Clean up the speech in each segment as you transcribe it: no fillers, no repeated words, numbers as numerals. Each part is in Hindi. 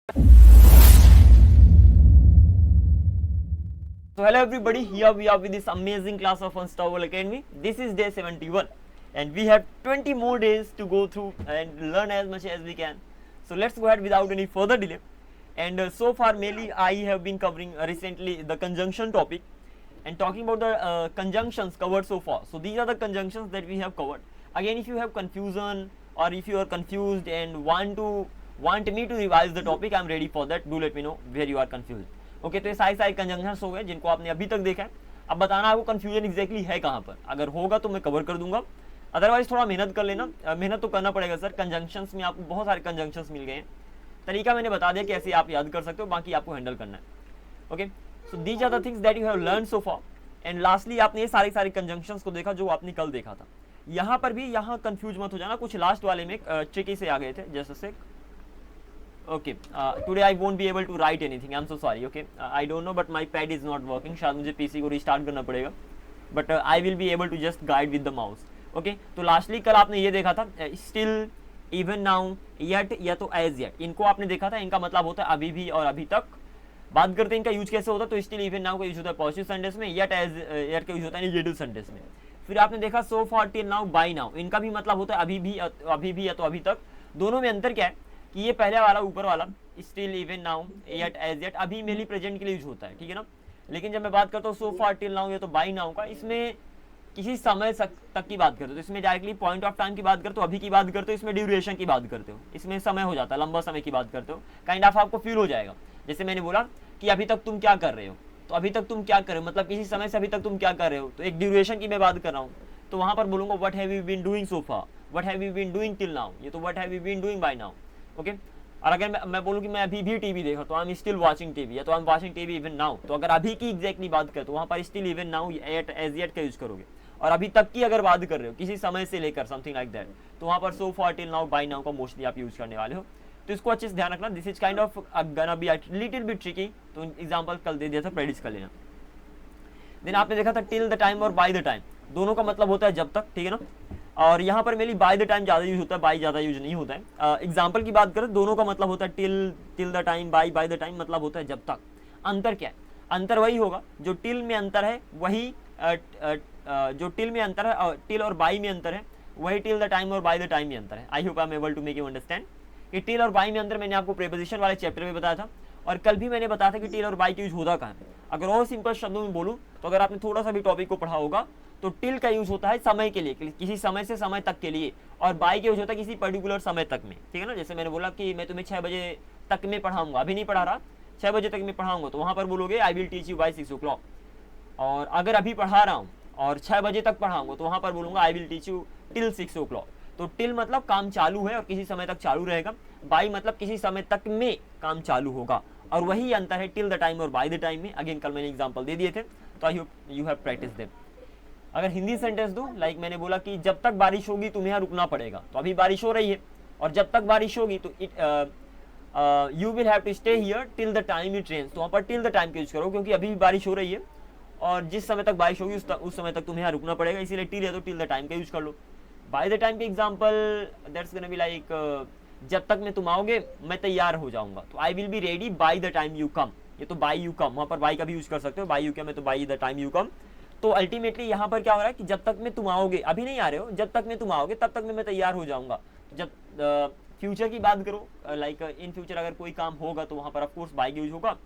So hello everybody, here we are with this amazing class of Unstoppable Academy. This is day 71 and we have 20 more days to go through and learn as much as we can. So let's go ahead without any further delay. And so far mainly I have been covering recently the conjunction topic and talking about the conjunctions covered so far. So these are the conjunctions that we have covered. Again, if you have confusion or if you are confused and want me to revise the topic, I am ready for that. Do let me know where you are confused. Okay तो ये सारे कंजंक्शंस हो गए जिनको आपने अभी तक देखा है. अब बताना आपको कंफ्यूजन एग्जैक्टली है कहाँ पर. अगर होगा तो मैं कवर कर दूंगा, अदरवाइज थोड़ा मेहनत कर लेना. मेहनत तो करना पड़ेगा सर. कंजंक्शंस में आपको बहुत सारे कंजंक्शंस मिल गए हैं. तरीका मैंने बता दिया कैसे आप याद कर सकते हो, बाकी आपको हैंडल करना है. Okay so these are the things that you have learn so far. And lastly आपने ये सारे कंजंक्शंस को देखा जो आपने कल देखा था. यहाँ पर भी यहाँ कंफ्यूज मत हो जाना, कुछ लास्ट वाले में ट्रिकी से आ गए थे. Just a sec. Okay, today I won't be able to write anything. I'm so sorry. Okay, I don't know, but my pad is not working. शायद मुझे PC को restart करना पड़ेगा. But I will be able to just guide with the mouse. Okay, तो lastly कल आपने ये देखा था still, even now, yet या तो as yet. इनको आपने देखा था. इनका मतलब होता है अभी भी और अभी तक. बात करते हैं इनका यूज कैसे होता है. तो still, even now का यूज होता है पॉजिटिव सेंटेंस में. yet as yet का यूज होता है नेगेटिव सेंटेंस में. फिर आपने देखा so far, till now, by now. इनका भी मतलब होता है अभी भी या तो अभी तक. दोनों में अंतर क्या है कि ये पहले वाला ऊपर वाला still, even now, yet, as yet अभी मेनली प्रेजेंट के लिए यूज होता है. ठीक है ना. लेकिन जब मैं बात करता हूँ सो फार, टिल नाउ या तो बाई नाउ का, इसमें किसी समय तक की बात करते हो. तो इसमें डायरेक्टली पॉइंट ऑफ टाइम की बात करते हो, अभी की बात करते हो. इसमें ड्यूरेशन की बात करते हो. इसमें समय हो जाता है, लंबा समय की बात करते हो. काइंड ऑफ आपको फील हो जाएगा. जैसे मैंने बोला कि अभी तक तुम क्या कर रहे हो, तो अभी तक तुम क्या कर रहे हो मतलब किसी समय से अभी तक तुम क्या कर रहे हो. तो एक ड्यूरेशन की मैं बात कर रहा हूँ, तो वहां पर बोलूंगा what have you been doing so far, what have you been doing till now. ये तो what have you been doing by now. Okay. और अगर मैं बोलूँ कि मैं अभी भी टीवी देखा, तो I am still watching TV, या तो I am watching TV even now. तो अगर अभी की एग्जैक्टली बात करें तो वहाँ पर still, even now, yet, as yet का यूज करोगे. और अभी तक की अगर बात कर रहे हो किसी समय से लेकर समथिंग लाइक दैट, तो वहाँ पर सो फार, टिल नाउ, बाय नाउ का मोस्टली आप यूज करने वाले हो. तो इसको अच्छे से ध्यान रखना. This is kind of gonna be little bit tricky. तो एग्जाम्पल कल दे दिया था, प्रैक्टिस कर लेना. देन आपने देखा था टिल द टाइम और बाय द टाइम. दोनों का मतलब होता है जब तक. ठीक है ना. और यहाँ पर मेनली बाय द टाइम ज़्यादा यूज होता है, बाय ज़्यादा यूज नहीं होता है. एग्जाम्पल की बात करें, दोनों का मतलब होता है till the time, bye the time मतलब होता है जब तक. अंतर क्या है? अंतर वही होगा जो टिल में अंतर है, वही जो टिल में अंतर है, टिल और बाय में अंतर है, वही टिल द टाइम और बाय द टाइम में अंतर है. I hope I am able to make you understand कि टिल और बाय में अंतर मैंने आपको प्रीपोजिशन वाले चैप्टर में बताया था. और कल भी मैंने बताया था कि टिल और बाय का यूज होता कहाँ है. अगर और सिंपल शब्दों में बोलूँ तो अगर आपने थोड़ा सा भी टॉपिक को पढ़ा होगा, तो टिल का यूज होता है समय के लिए, किसी समय से समय तक के लिए. और बाय का यूज होता है किसी पर्टिकुलर समय तक में. ठीक है ना. जैसे मैंने बोला कि मैं तुम्हें 6 बजे तक में पढ़ाऊंगा, अभी नहीं पढ़ा रहा, 6 बजे तक में पढ़ाऊंगा, तो वहाँ पर बोलोगे I will teach you by 6 o'clock. और अगर अभी पढ़ा रहा हूँ और 6 बजे तक पढ़ाऊंगा, तो वहाँ पर बोलूंगा आई will teach you till 6 o'clock. तो टिल मतलब काम चालू है और किसी समय तक चालू रहेगा. बाय मतलब किसी समय तक में काम चालू होगा. और वही अंतर है टिल द टाइम और बाय द टाइम में. अगेन कल मैंने एग्जांपल दे दिए थे, तो आई hope you have practice them. अगर हिंदी सेंटेंस दूं, लाइक मैंने बोला कि जब तक बारिश होगी तुम्हें यहाँ रुकना पड़ेगा. तो अभी बारिश हो रही है और जब तक बारिश होगी तो you will have to stay here till the time it rains. तो वहाँ पर टिल द टाइम का यूज करो क्योंकि अभी बारिश हो रही है और जिस समय तक बारिश होगी उस समय तक तुम्हें यहाँ रुकना पड़ेगा. इसीलिए टिल है तो टिल द टाइम का यूज कर लो. बाय द टाइम के example that's gonna be like जब तक में तुम आओगे मैं तैयार हो जाऊंगा. तो I will be ready bye the time you come. ये तो बाय यू कम, वहाँ पर बाय का भी यूज कर सकते हो. बाय यू कम है तो bye the time you come. तो अल्टीमेटली यहाँ पर क्या हो रहा है कि जब तक में तुम आओगे, अभी नहीं आ रहे हो, जब तक में तुम आओगे तब तक में मैं तैयार हो जाऊंगा. जब फ्यूचर की बात करो, लाइक इन फ्यूचर अगर कोई काम होगा तो वहाँ पर ऑफकोर्स बाय का यूज होगा.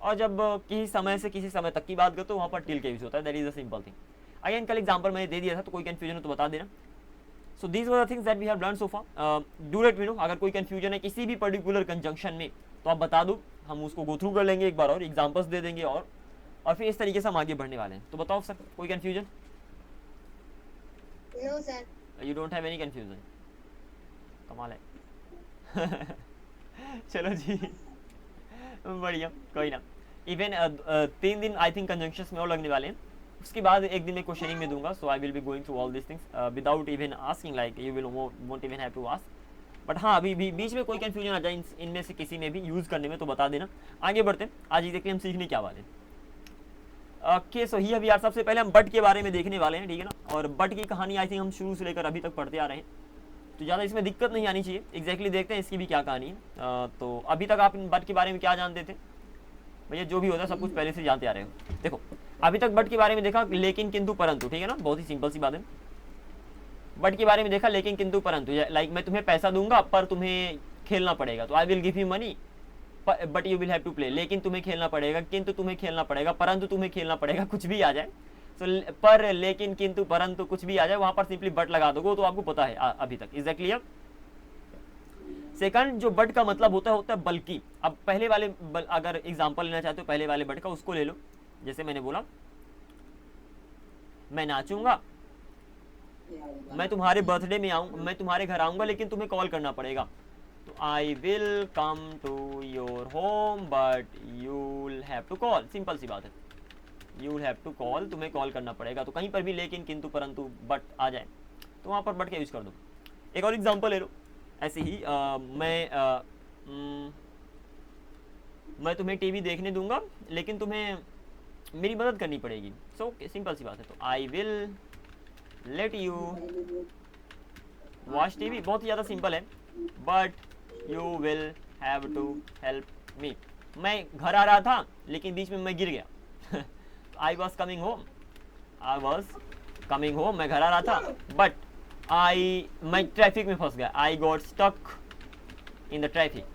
और जब किसी समय से किसी समय तक की बात करो तो वहाँ पर टिल का यूज होता है. That is a simple thing. Again कल एग्जाम्पल मैंने दे दिया था, तो कोई कंफ्यूजन हो तो बता देना. So these were the things that we have learn so far. Do let me know अगर कोई कंफ्यूजन है किसी भी पर्टिकुलर कंजंक्शन में, तो आप बता दो, हम उसको गो थ्रू कर लेंगे एक बार और एग्जाम्पल्स दे देंगे और फिर इस तरीके से हम आगे बढ़ने वाले हैं. तो बताओ सर, कोई confusion? No sir. You don't have any confusion. कमाल है. चलो जी, बढ़िया, कोई ना. इवन 3 दिन आई थिंक कंजंक्शंस में और लगने वाले हैं. उसके बाद एक दिन मैं क्वेश्चनिंग में दूंगा. So I will be going through all this things without even asking, like you will won't even have to ask. But हाँ, अभी भी बीच में कोई कंफ्यूजन आ जाए इनमें से किसी में भी यूज करने में तो बता देना. आगे बढ़ते हैं. आज देखते हैं हम सीखने क्या वाले हैं. ओके सो ही यार, सबसे पहले हम बट के बारे में देखने वाले हैं. ठीक है ना. और बट की कहानी आई थिंक हम शुरू से लेकर अभी तक पढ़ते आ रहे हैं. तो ज़्यादा इसमें दिक्कत नहीं आनी चाहिए। एग्जैक्टली देखते हैं इसकी भी क्या कहानी है। तो अभी तक आप बट के बारे में क्या जानते थे भैया? जो भी होता है सब कुछ पहले से जानते आ रहे हो। देखो अभी तक बट के बारे में देखा, लेकिन किंतु परंतु, ठीक है ना, बहुत ही सिंपल सी बात है। बट के बारे में देखा, लेकिन किंतु परंतु, लाइक मैं तुम्हें पैसा दूंगा पर तुम्हें खेलना पड़ेगा, तो I will give you money but you will have to play. लेकिन तुम्हें खेलना पड़ेगा, किंतु तुम्हें खेलना पड़ेगा, परंतु तुम्हें खेलना पड़ेगा, कुछ भी आ जाए। सो पर, लेकिन, किंतु, परंतु कुछ भी आ जाए, वहां पर सिंपली बट लगा दोगे, तो आपको पता है अभी तक। Is that clear? सेकंड जो बट का मतलब होता है बल्कि। अब पहले वाले अगर एग्जांपल लेना चाहते हो पहले वाले बट का, उसको ले लो। जैसे मैंने बोला मैं नाचूंगा, मैं तुम्हारे बर्थडे में मैं तुम्हारे घर आऊंगा, लेकिन तुम्हें कॉल करना पड़ेगा। तो I will come to your home but you will have to call. Simple सी बात है, you will have to call, तुम्हें कॉल करना पड़ेगा। तो कहीं पर भी लेकिन, किंतु, परंतु, बट आ जाए तो वहां पर बट का यूज कर दो। एक और एग्जांपल ले लो ऐसे ही, मैं तुम्हें टीवी देखने दूंगा, लेकिन तुम्हें मेरी मदद करनी पड़ेगी। सो सिंपल सी बात है। तो I will let you watch TV, बहुत ही ज़्यादा सिंपल है। But you will have to help me. मैं घर आ रहा था, लेकिन बीच में मैं गिर गया। आई वॉज कमिंग होम, मैं घर आ रहा था, बट मैं ट्रैफिक में फंस गया। I got stuck in the traffic.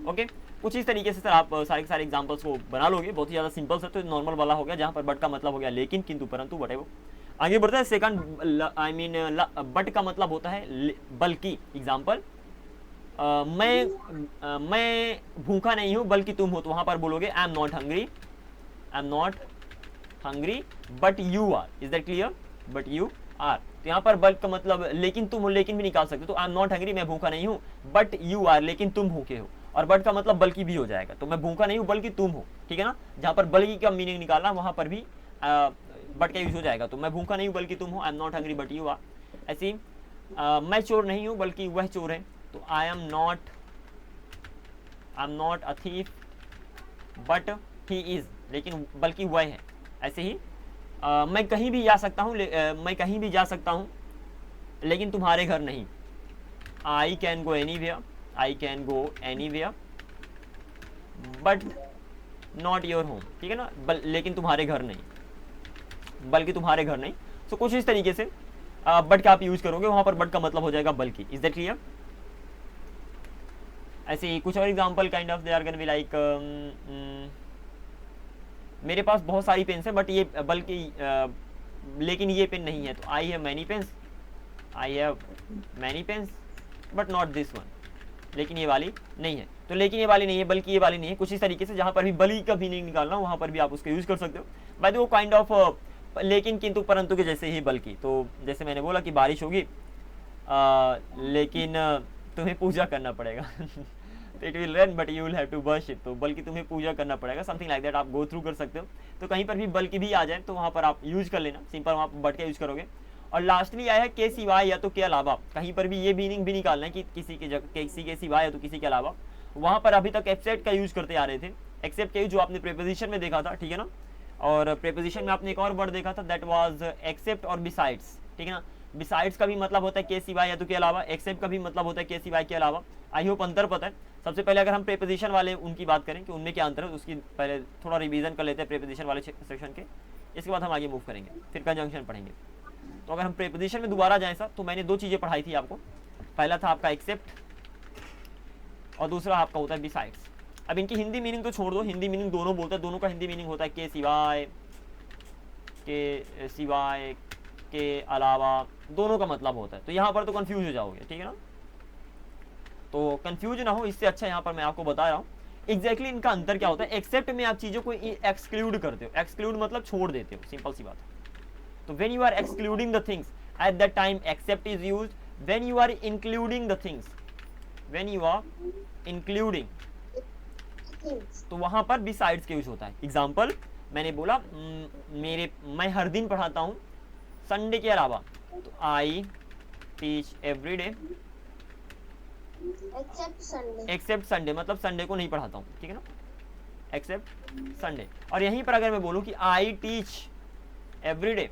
Okay, कुछ इस तरीके से सर आप सारे के सारे एग्जांपल्स को बना लोगे। बहुत ही ज़्यादा सिंपल से, तो नॉर्मल वाला हो गया जहाँ पर बट का मतलब हो गया लेकिन, किंतु, परंतु, वटेवर। आगे बढ़ता है सेकंड, बट का मतलब होता है बल्कि। एग्जांपल, मैं भूखा नहीं हूँ बल्कि तुम हो, तो वहाँ पर बोलोगे I am not hungry but you are. Is that clear? But you are. तो यहाँ पर बट का मतलब लेकिन तुम हो, लेकिन भी निकाल सकते हो। तो आई एम नॉट हंग्री, मैं भूखा नहीं हूँ, बट यू आर, लेकिन तुम भूखे हो। और बट का मतलब बल्कि भी हो जाएगा। तो मैं भूखा नहीं हूँ बल्कि तुम हो, ठीक है ना। जहाँ पर बल्कि का मीनिंग निकालना, वहाँ पर भी बट का यूज हो जाएगा। तो मैं भूखा नहीं हूँ बल्कि तुम हो, I am not hungry but you are. ऐसे ही मैं चोर नहीं हूँ बल्कि वह चोर है, तो I am not a thief but he is, लेकिन बल्कि वह है। ऐसे ही मैं कहीं भी जा सकता हूँ लेकिन तुम्हारे घर नहीं। I can go anywhere but not your home, ठीक है ना। लेकिन तुम्हारे घर नहीं, बल्कि तुम्हारे घर नहीं। सो कुछ इस तरीके से बट का आप यूज करोगे, वहां पर बट का मतलब हो जाएगा बल्कि। Is that clear? ऐसे ही कुछ और example kind of they are gonna be like, मेरे पास बहुत सारी पेन्स है बट ये बल्कि लेकिन ये पेन नहीं है। तो I have many pens but not this one, लेकिन ये वाली नहीं है। तो लेकिन ये वाली नहीं है, बल्कि ये वाली नहीं है। कुछ इस तरीके से जहाँ पर भी बल्कि का मीनिंग निकालना, वहाँ पर भी आप उसका यूज कर सकते हो। By the way kind of लेकिन, किंतु, परंतु के जैसे ही बल्कि। तो जैसे मैंने बोला कि बारिश होगी लेकिन तुम्हें पूजा करना पड़ेगा। It will rain but you will have to worship. तो बल्कि तुम्हें पूजा करना पड़ेगा, समथिंग लाइक दैट आप गो थ्रू कर सकते हो। तो कहीं पर भी बल्कि भी आ जाए तो वहाँ पर आप यूज कर लेना, सिंपल वहाँ पर बट का यूज करोगे। और लास्टली आया है के सिवाय या तो के अलावा। कहीं पर भी ये मीनिंग भी निकालना है कि किसी के जगह, किसी के सिवाय या तो किसी के अलावा। वहाँ पर अभी तक एक्सेप्ट का यूज करते आ रहे थे। एक्सेप्ट का यूज जो आपने प्रीपोजिशन में देखा था, ठीक है ना। और प्रीपोजिशन में आपने एक और वर्ड देखा था, दैट वाज एक्सेप्ट और बिसाइड्स, ठीक है ना। बिसाइड्स का भी मतलब होता है के सिवाय या तो के अलावा, एक्सेप्ट का भी मतलब होता है के सिवाय के अलावा। आई होप अंतर पता है। सबसे पहले अगर हम प्रीपोजिशन वाले उनकी बात करें कि उनमें क्या अंतर है, उसकी पहले थोड़ा रिवीजन कर लेते हैं प्रीपोजिशन वाले सेक्शन के। इसके बाद हम आगे मूव करेंगे, फिर कंजंक्शन पढ़ेंगे। तो अगर हम प्रीपोजिशन में दोबारा जाएं सर, तो मैंने दो चीज़ें पढ़ाई थी आपको। पहला था आपका एक्सेप्ट और दूसरा आपका होता है बिसाइड्स। अब इनकी हिंदी मीनिंग तो छोड़ दो, हिंदी मीनिंग दोनों बोलते हैं। दोनों का हिंदी मीनिंग होता है के सिवाय, के अलावा, दोनों का मतलब होता है। तो यहाँ पर तो कंफ्यूज हो जाओगे, ठीक है ना। तो कंफ्यूज ना हो, इससे अच्छा यहाँ पर मैं आपको बता रहा हूँ एग्जैक्टली इनका अंतर क्या होता है। एक्सेप्ट में आप चीज़ों को एक्सक्लूड करते हो, एक्सक्लूड मतलब छोड़ देते हो, सिंपल सी बात है। तो when you are excluding the things at that time except is used. When you are including the things, when you are including, तो वहां पर बिसाइड्स का यूज होता है। एग्जाम्पल मैंने बोला मैं हर दिन पढ़ाता हूँ संडे के अलावा। तो I teach every day except Sunday, मतलब संडे को नहीं पढ़ाता हूँ, ठीक है ना, एक्सेप्ट संडे। और यहीं पर अगर मैं बोलूँ कि आई teach every day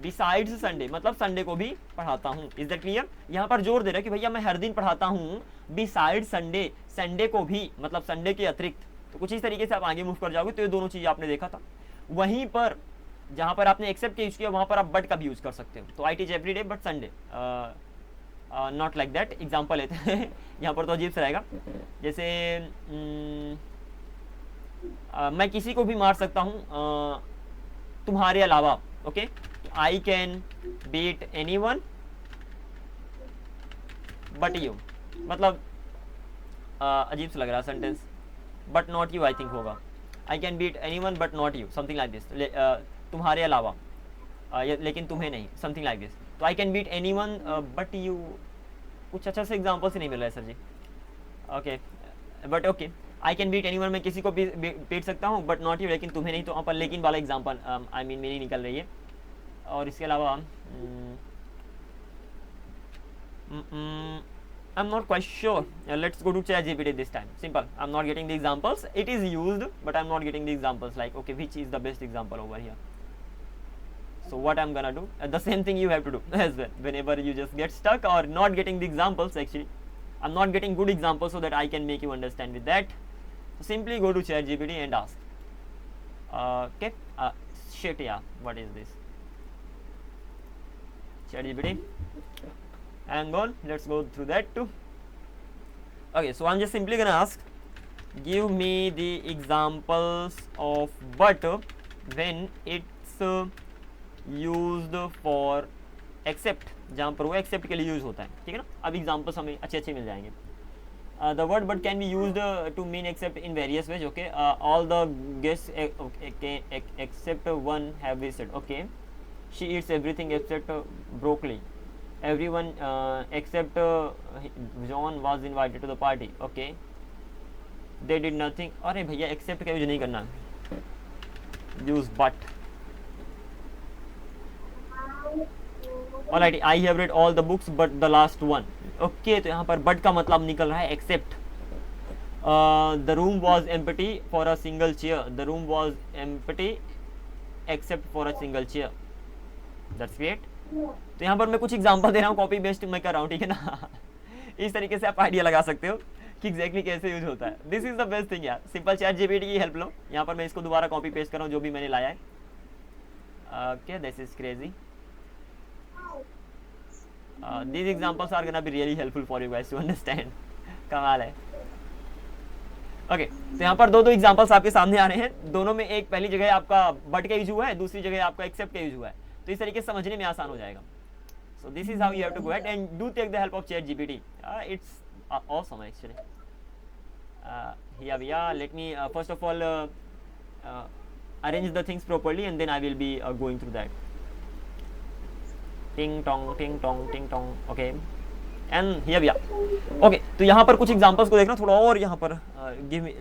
besides Sunday मतलब संडे को भी पढ़ाता हूँ। Is that clear? यहाँ पर जोर दे रहा है कि भैया मैं हर दिन पढ़ाता हूँ, बिसाइड संडे, संडे को भी मतलब संडे के अतिरिक्त। तो कुछ इस तरीके से आप आगे मूव कर जाओगे। तो ये दोनों चीज़ आपने देखा था। वहीं पर जहाँ पर आपने एक्सेप्ट का यूज किया वहाँ पर आप बट का भी यूज कर सकते हो। तो I teach every day but Sunday, not like that. Example लेते हैं यहाँ पर तो अजीब से रहेगा। जैसे मैं किसी को भी मार सकता हूँ तुम्हारे अलावा। Okay, I can beat anyone but you, मतलब अजीब सा लग रहा है sentence, but not you I think होगा। I can beat anyone but not you, something like this. तुम्हारे अलावा लेकिन तुम्हें नहीं, समथिंग लाइक दिस। तो I can beat anyone but you, कुछ अच्छा से एग्जाम्पल से नहीं मिल रहा है sir ji. Okay but okay, I can beat any one, मैं किसी को भी बीट सकता हूँ बट नॉट यू, लेकिन तुम्हें नहीं। तो वहाँ पर लेकिन वाला एग्जाम्पल आई मीन मेरी निकल रही है। और इसके अलावा I'm not quite sure. Let's go to ChatGPT this time. Simple. I'm not getting the examples. It is used, but I'm not getting the examples. Like, okay, which is the best example over here? So what I'm gonna do? The same thing you have to do as well. Whenever you just get stuck or not getting the examples, actually, I'm not getting good examples so that I can make you understand with that. So simply go to ChatGPT and ask. Okay. Shit, yeah. What is this? ChatGPT. Hang on, let's go through that too. Okay, so I'm just simply gonna ask, give me the examples of but when it's used for accept, जहाँ पर वो accept के लिए यूज होता है, ठीक है ना। अब एग्जाम्पल्स हमें अच्छे अच्छे मिल जाएंगे। The word but can be used to mean accept in various ways. Okay, all the guests except one have visited. Okay, she eats everything except broccoli. Everyone except John was invited to the party. Okay, they did nothing. अरे भैया except का यूज नहीं करना, use but. Alright, I have read all the books but the last one. Okay, तो यहाँ पर but का मतलब निकल रहा है except. The room was empty for a single chair. The room was empty except for a single chair. That's great. तो यहाँ पर मैं कुछ एग्जांपल दे रहा हूँ, कॉपी पेस्ट मैं कर रहा हूँ, ठीक है ना। इस तरीके से आप आइडिया लगा सकते हो कि एग्जैक्टली कैसे यूज होता है। This is the best thing यार, सिंपल ChatGPT की हेल्प लो। यहाँ पर मैं इसको दोबारा कॉपी पेस्ट कर रहा हूँ जो भी मैंने लाया है। Okay, this is crazy. These examples are gonna be really helpful for you guys to understand. कमाल है। ओके, तो यहाँ पर दो एग्जांपल्स आपके सामने आ रहे हैं। दोनों में एक पहली जगह आपका बट का यूज हुआ है, दूसरी जगह आपका एक्सेप्ट का यूज हुआ है। तो इस तरीके से समझने में आसान हो जाएगा। So this is how you have to go ahead and do take the help of ChatGPT. It's awesome actually. Here we are. Let me first of all arrange the things properly and then I will be going through that. Ting tong, ting tong, ting tong. Okay. And here we are. Okay. तो यहाँ पर कुछ examples को देखना थोड़ा और यहाँ पर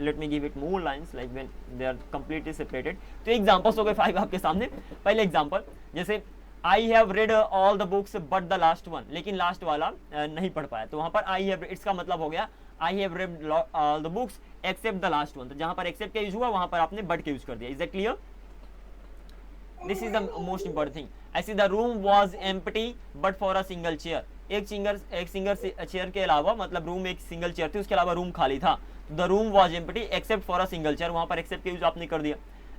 let me give it more lines like when they are completely separated. तो examples हो गए 5 आपके सामने। पहले example जैसे I have read all the books but the last one, लेकिन लास्ट वाला नहीं पढ़ पाया। तो वहाँ पर I have, इसका मतलब हो गया I have read all the books except the last one। तो जहाँ पर except का यूज हुआ वहाँ पर आपने but का यूज कर दिया। Is that clear? This is the most important thing. ऐसे the room was empty but for a single chair. एक सिंगल चेयर के अलावा, मतलब रूम एक सिंगल चेयर थी उसके अलावा रूम खाली था। The room was empty except for a single chair, वहाँ पर except का यूज आपने कर दिया।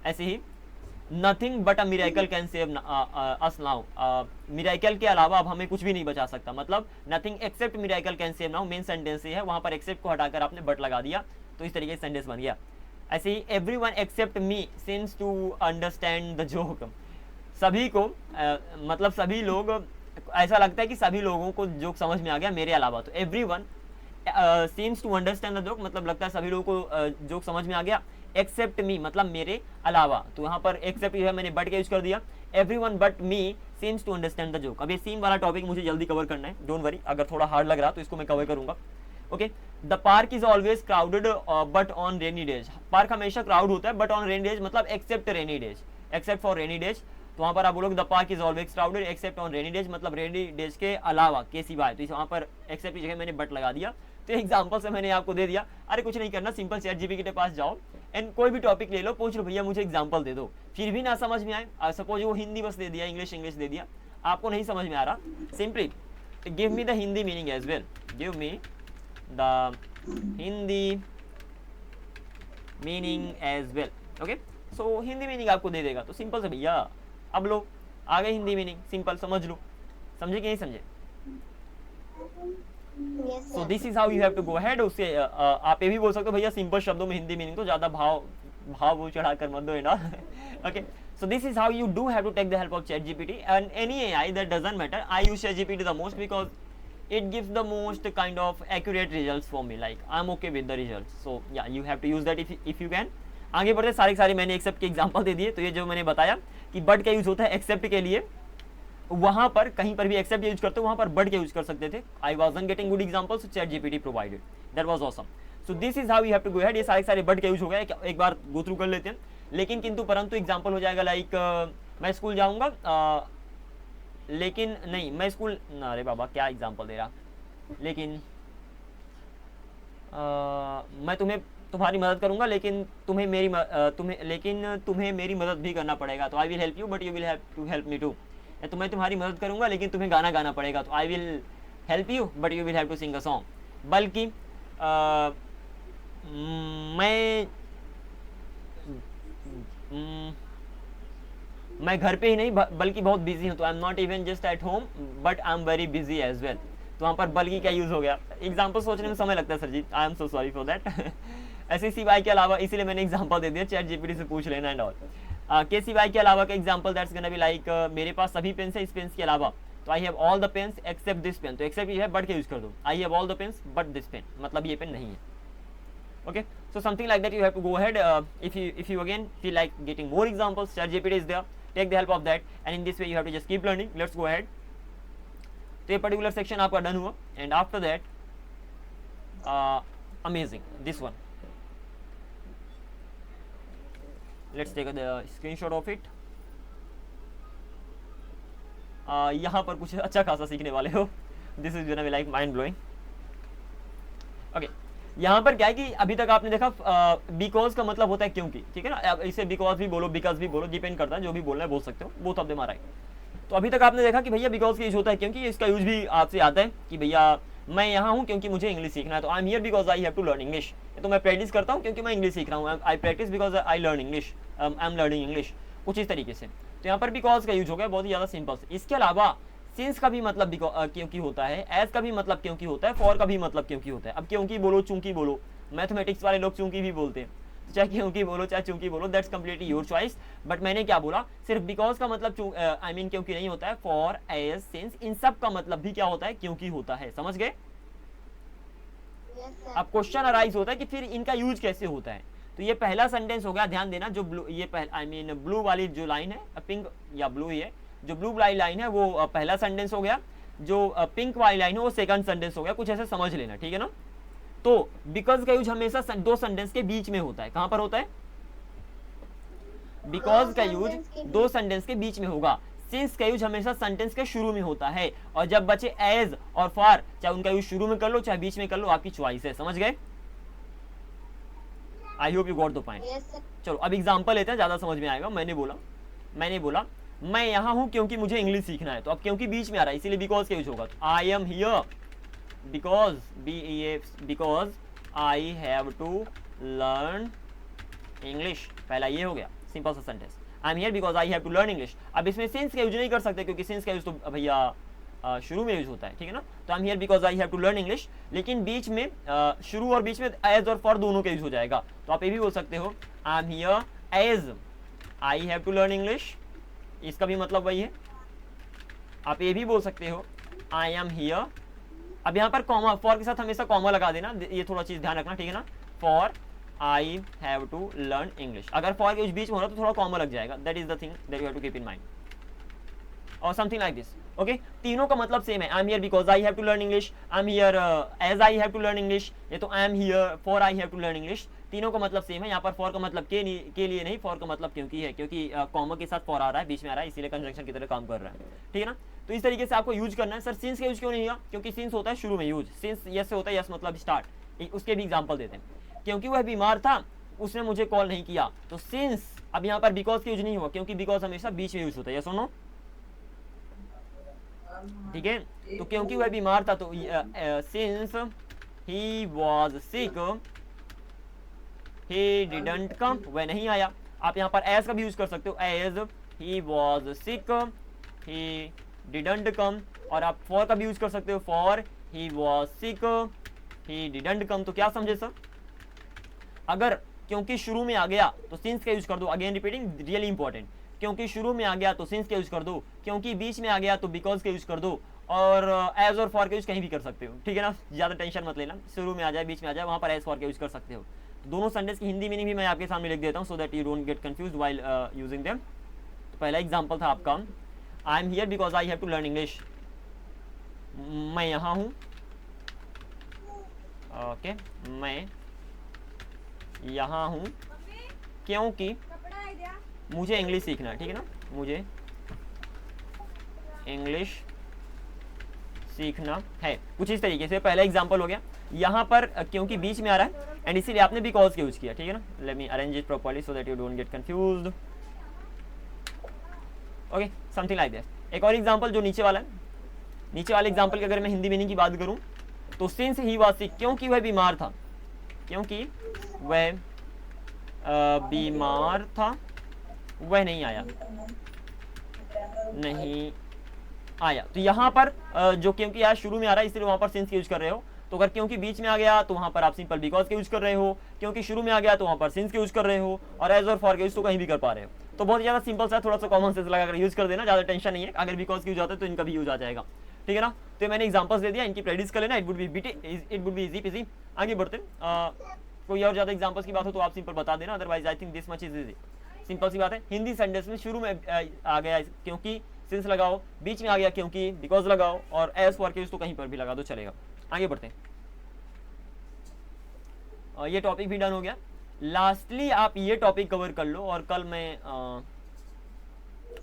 ऐसे ही nothing but a miracle can save us now, miracle के अलावा अब हमें कुछ भी नहीं बचा सकता, मतलब nothing except miracle can save now main sentence ही है, वहां पर एक्सेप्ट को हटाकर आपने बट लगा दिया तो इस तरीके से सेंटेंस बन गया। ऐसे ही everyone except me seems to understand the joke, सभी को मतलब सभी लोग, ऐसा लगता है कि सभी लोगों को जोक समझ में आ गया मेरे अलावा। तो everyone seems to understand the joke मतलब लगता है सभी लोगों को जोक समझ में आ गया। एक्सेप्ट मी मतलब मेरे अलावा, तो यहाँ पर एक्सेप्ट जो है मैंने बट का यूज कर दिया। Everyone but me seems to understand the joke. अब ये सीम वाला टॉपिक मुझे जल्दी कवर करना है, डोंट वरी, अगर थोड़ा हार्ड लग रहा तो इसको मैं कवर करूंगा। Okay, the park is always crowded but on rainy days, park हमेशा क्राउड होता है बट ऑन रेनी डेज मतलब except rainy days, except for rainy days. तो वहाँ पर आप बोलोगे the park is always crowded except on rainy days मतलब रेनी डेज के अलावा, के सिवाय। तो वहाँ पर एक्सेप्ट की जगह मैंने बट लगा दिया। तो एग्जाम्पल से मैंने आपको दे दिया। अरे कुछ नहीं करना, सिंपल ChatGPT के पास जाओ एंड कोई भी टॉपिक ले लो, पूछ लो भैया मुझे एग्जांपल दे दो, फिर भी ना समझ में आए, सपोज वो हिंदी बस दे दिया, इंग्लिश दे दिया, आपको नहीं समझ में आ रहा, simply give me the Hindi meaning as well, give me the Hindi meaning as well, okay. So Hindi meaning आपको दे देगा, तो सिंपल से भैया अब लो आ गई हिंदी मीनिंग, सिंपल, समझ लो, समझे कि नहीं समझे। So this is how you have to go ahead. उससे आप ये भी बोल सकते हो भैया सिंपल शब्दों में हिंदी मीनिंग, तो ज्यादा भाव चढ़ा कर मत दो है ना। Okay, so this is how you do have to take the help of ChatGPT and any AI, that doesn't matter. I use ChatGPT the most because it gives the most kind of accurate results for me, like I'm okay with the results. So yeah, you have to use that if you can. आगे बढ़ते, सारे मैंने एक्सेप्ट के एग्जांपल दे दिए। तो ये जो मैंने बताया कि बट का यूज होता है एक्सेप्ट के लिए, वहां पर कहीं पर भी एक्सेप्ट यूज करते हो वहां पर बट के यूज कर सकते थे। I wasn't getting good examples, so ChatGPT provided, that was awesome. So this is how you have to go ahead. ये सारे बट के यूज हो गए, एक बार गो थ्रू कर लेते हैं, लेकिन किंतु परंतु एग्जांपल हो जाएगा लाइक मैं स्कूल जाऊंगा, लेकिन नहीं मैं स्कूल, अरे बाबा क्या एग्जांपल दे रहा, लेकिन मैं तुम्हारी मदद करूंगा, लेकिन तुम्हें मेरी मदद भी करना पड़ेगा, तो I will help you but you will have to help me too. या तो मैं तुम्हारी मदद करूंगा लेकिन तुम्हें गाना गाना पड़ेगा, तो I will help you but you will have to sing a song. बल्कि मैं घर पे ही नहीं बल्कि बहुत बिजी हूँ, तो I am not even just at home but I am very busy as well. तो वहाँ पर बल्कि क्या यूज हो गया, एग्जाम्पल सोचने में समय लगता है sir ji, I am so sorry for that. ऐसे सिवाय के अलावा, इसीलिए मैंने एग्जाम्पल दे दिया, ChatGPT से पूछ लेना एंड ऑल। के सिवाय के अलावा का example that's gonna be like मेरे पास सभी पेन्स है, इस पेन्स के अलावा, तो I have all the pens except this pen, तो एक्सेप्ट ये है बट के यूज कर दो, I have all the pens but this pen, मतलब ये पेन नहीं है। Okay, so something like that you have to go ahead. If you again feel like getting more examples, ChatGPT is there, take the help of that, and in this way you have to just keep learning. Let's go ahead. तो ये particular section आपका done हुआ, and after that amazing this one, let's take the screenshot of it. यहाँ पर कुछ अच्छा खासा सीखने वाले हो, this is gonna be like mind blowing. Okay, यहाँ पर क्या है कि अभी तक आपने देखा बिकॉज का मतलब होता है क्योंकि, ठीक है ना, इसे बिकॉज भी बोलो बिकॉज भी बोलो, डिपेंड करता है, जो भी बोलना है बोल सकते हो, both of them are right. तो अभी तक आपने देखा कि भैया बिकॉज का यूज होता है क्योंकि, इसका यूज भी आपसे आता है कि भैया मैं यहाँ हूँ क्योंकि मुझे इंग्लिश सीखना है, तो I am here because I have to learn English. तो मैं प्रैक्टिस करता हूँ क्योंकि मैं इंग्लिश सीख रहा हूँ, I practise because I learn English, I am learning English, कुछ इस तरीके से। तो यहाँ पर बिकॉज का यूज हो गया, बहुत ही ज़्यादा सिंपल से। इसके अलावा सिंस का भी मतलब क्योंकि होता है, एज का भी मतलब क्योंकि होता है, फॉर का भी मतलब क्योंकि होता है। अब क्योंकि बोलो चूंकि बोलो, मैथमेटिक्स वाले लोग चूंकि भी बोलते हैं, तो चाहे क्योंकि बोलो चाहे चूंकि बोलो, that's completely your choice. But मैंने क्या बोला, सिर्फ बिकॉज का मतलब आई मीन क्योंकि नहीं होता है, फॉर, एज, सिंस, इन सब का मतलब भी क्या होता है, क्योंकि होता है। समझ गए? अब क्वेश्चन अराइज होता है कि फिर इनका यूज कैसे होता है। तो ये पहला सेंटेंस हो गया, ध्यान देना, जो ब्लू, ये आई मीन ब्लू वाली जो लाइन है, पिंक या ब्लू ही है, जो ब्लू वाली लाइन है वो पहला सेंटेंस हो गया, जो पिंक वाली लाइन है वो सेकंड सेंटेंस हो गया, कुछ ऐसे समझ लेना, ठीक है ना। तो बिकॉज का यूज हमेशा दो सेंटेंस के बीच में होता है। कहां पर होता है? बिकॉज का यूज दो सेंटेंस के बीच में होगा। सिंस का यूज हमेशा सेंटेंस के शुरू में होता है, और जब बचे एज और फॉर, चाहे उनका यूज शुरू में कर लो चाहे बीच में कर लो, आपकी चॉइस है। समझ गए? आई hope you got the point. चलो अब एग्जांपल लेते हैं, ज्यादा समझ में आएगा। मैंने बोला मैं यहाँ हूं क्योंकि मुझे इंग्लिश सीखना है, तो अब क्योंकि बीच में आ रहा है इसीलिए बिकॉज का यूज होगा। तो I am here because I have to learn English, पहला ये हो गया सिंपल सा sentence. I am here because I have to learn English. अब इसमें सिंस का यूज नहीं कर सकते क्योंकि सिंस का यूज तो भैया शुरू में यूज होता है, ठीक है ना। तो I am here because I have to learn English, लेकिन बीच में शुरू और बीच में एज और फॉर दोनों का यूज हो जाएगा। तो आप ये भी बोल सकते हो I am here as I have to learn English, इसका भी मतलब वही है। आप ये भी बोल सकते हो आई एम हियर, अब यहाँ पर कॉमा, फॉर के साथ हमेशा कॉमा लगा देना, ये थोड़ा चीज ध्यान रखना, ठीक है ना। For I have to learn English, अगर फॉर के बीच में हो रहा तो थोड़ा कॉमा लग जाएगा, that is the thing that you have to keep in mind, और समथिंग लाइक दिस। ओके, तीनों का मतलब सेम है। I am here because I have to learn English, I am here as I have to learn English, ये तो I am here for I have to learn English, तीनों का मतलब सेम है। यहाँ पर फॉर का मतलब के लिए नहीं, फॉर का मतलब क्योंकि है, क्योंकि कॉमा के साथ फॉर आ रहा है, बीच में आ रहा है, इसीलिए कंजंक्शन की तरह काम कर रहा है, ठीक है ना। तो इस तरीके से आपको यूज करना है। सर सिंस का यूज क्यों नहीं हुआ? क्योंकि सिंस होता है शुरू में यूज, सिंस यस से होता है, यस मतलब स्टार्ट। उसके भी एग्जाम्पल देते हैं। क्योंकि वह बीमार था उसने मुझे कॉल नहीं किया, तो सिंस अब यहाँ पर बिकॉज की यूज नहीं हुआ, क्योंकि बिकॉज हमेशा बीच में यूज होता है, ये सुनो, ठीक है। तो क्योंकि वह बीमार था, तो since he was sick he didn't कम, वह नहीं आया। आप यहाँ पर एज का भी यूज कर सकते हो, as he was sick he didn't come, और आप फॉर का भी यूज कर सकते हो, for he was sick he didn't come. तो क्या समझे सर, अगर क्योंकि शुरू में आ गया तो सिंस का यूज कर दो, अगेन रिपीटिंग रियली इंपॉर्टेंट, क्योंकि शुरू में आ गया तो सिंस का यूज कर दो, क्योंकि बीच में आ गया तो बिकॉज का यूज कर दो, और एज और फॉर का यूज कहीं भी कर सकते हो, ठीक है ना, ज्यादा टेंशन मत लेना, शुरू में आ जाए बीच में आ जाए वहां पर एज फॉर का यूज कर सकते हो। तो दोनों सेंटेंस की हिंदी मीनिंग भी मैं आपके सामने लिख देता हूं, so that you don't get confused while using them. तो पहला एग्जांपल था आपका, I am here because I have to learn English, मैं यहाँ हूँ, ओके, मैं यहाँ हूँ क्योंकि मुझे इंग्लिश सीखना है, ठीक है ना, मुझे इंग्लिश सीखना है, कुछ इस तरीके से। पहला एग्जांपल हो गया, यहाँ पर क्योंकि बीच में आ रहा है एंड इसीलिए आपने बिकॉज का यूज किया, ठीक है ना। Let me arrange it properly so that you don't get confused, okay, something like that. एक और एग्जांपल जो नीचे वाला है, नीचे वाले एग्जांपल की अगर मैं हिंदी मीनिंग की बात करूं तो सिंस ही वाज सिक, क्योंकि वह बीमार था, क्योंकि वह बीमार था, वह नहीं आया, नहीं आया। तो यहाँ पर जो क्योंकि आज शुरू में आ रहा है इसलिए वहां पर सिंस का यूज कर रहे हो, तो अगर क्योंकि बीच में आ गया तो वहां पर आप सिंपल बिकॉज का यूज कर रहे हो, क्योंकि शुरू में आ गया तो वहां पर सिंस का यूज कर रहे हो, और एज और फॉर का यूज तो कहीं भी कर पा रहे हो। तो बहुत ज्यादा सिंपल सा, थोड़ा सा कॉमन सेंस लगाकर यूज कर देना, ज्यादा टेंशन नहीं है, अगर बिकॉज की यूज आता है तो इनका भी यूज आ जाएगा, ठीक है ना। तो मैंने एग्जांपल्स दे दिया, इनकी प्रैक्टिस कर लेना, it would be easy PG. आगे बढ़ते, कोई और ज्यादा एग्जांपल्स की बात हो तो आप सिंपल बता देना, otherwise I think this much is easy. Simple सी बात है, हिंदी सेंटेंस में शुरू में आ गया क्योंकि सिंस लगाओ, बीच में आ गया क्योंकि बिकॉज लगाओ, और एज फॉर के यूज तो कहीं पर भी लगा दो, चलेगा। आगे बढ़ते हैं, ये टॉपिक भी डन हो गया। लास्टली आप ये टॉपिक कवर कर लो, और कल मैं